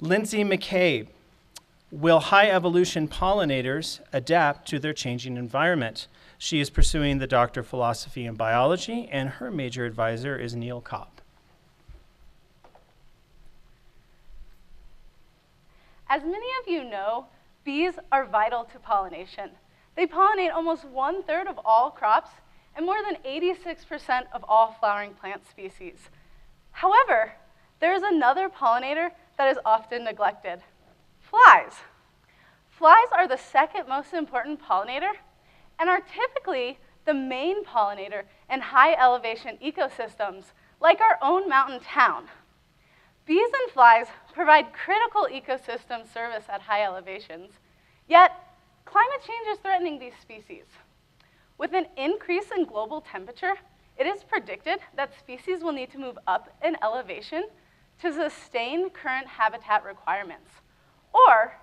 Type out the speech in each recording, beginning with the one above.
Lindsie McCabe, will high evolution pollinators adapt to their changing environment? She is pursuing the Doctor of Philosophy in Biology, and her major advisor is Neil Kopp. As many of you know, bees are vital to pollination. They pollinate almost 1/3 of all crops and more than 86% of all flowering plant species. However, there is another pollinator that is often neglected: flies. Flies are the second most important pollinator and are typically the main pollinator in high elevation ecosystems like our own mountain town. Bees and flies provide critical ecosystem service at high elevations, yet climate change is threatening these species. With an increase in global temperature, it is predicted that species will need to move up in elevation to sustain current habitat requirements, or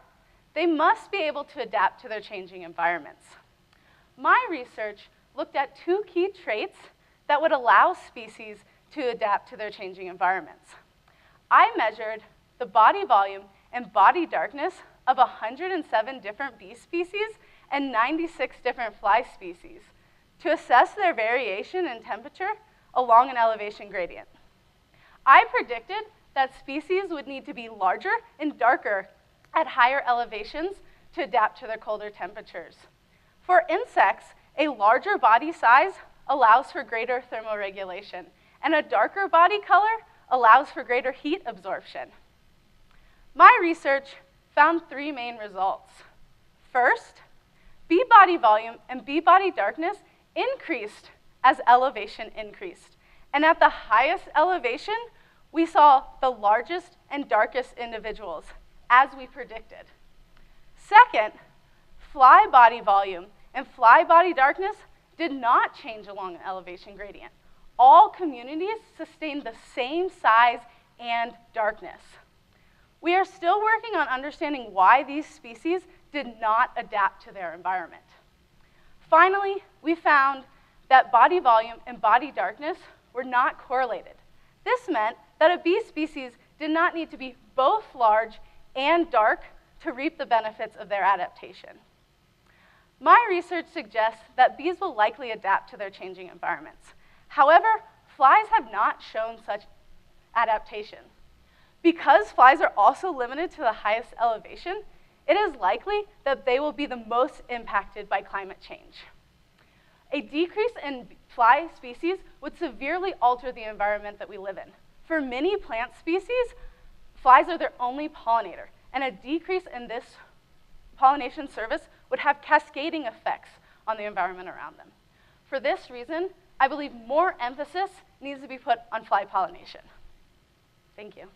they must be able to adapt to their changing environments. My research looked at 2 key traits that would allow species to adapt to their changing environments. I measured the body volume and body darkness of 107 different bee species and 96 different fly species to assess their variation in temperature along an elevation gradient. I predicted that species would need to be larger and darker at higher elevations to adapt to their colder temperatures. For insects, a larger body size allows for greater thermoregulation, and a darker body color allows for greater heat absorption. My research found 3 main results. First, bee body volume and bee body darkness increased as elevation increased. And at the highest elevation, we saw the largest and darkest individuals, as we predicted. Second, fly body volume and fly body darkness did not change along an elevation gradient. All communities sustained the same size and darkness. We are still working on understanding why these species did not adapt to their environment. Finally, we found that body volume and body darkness were not correlated. This meant that a bee species did not need to be both large and dark to reap the benefits of their adaptation. My research suggests that bees will likely adapt to their changing environments. However, flies have not shown such adaptation. Because flies are also limited to the highest elevation, it is likely that they will be the most impacted by climate change. A decrease in fly species would severely alter the environment that we live in. For many plant species, flies are their only pollinator, and a decrease in this pollination service would have cascading effects on the environment around them. For this reason, I believe more emphasis needs to be put on fly pollination. Thank you.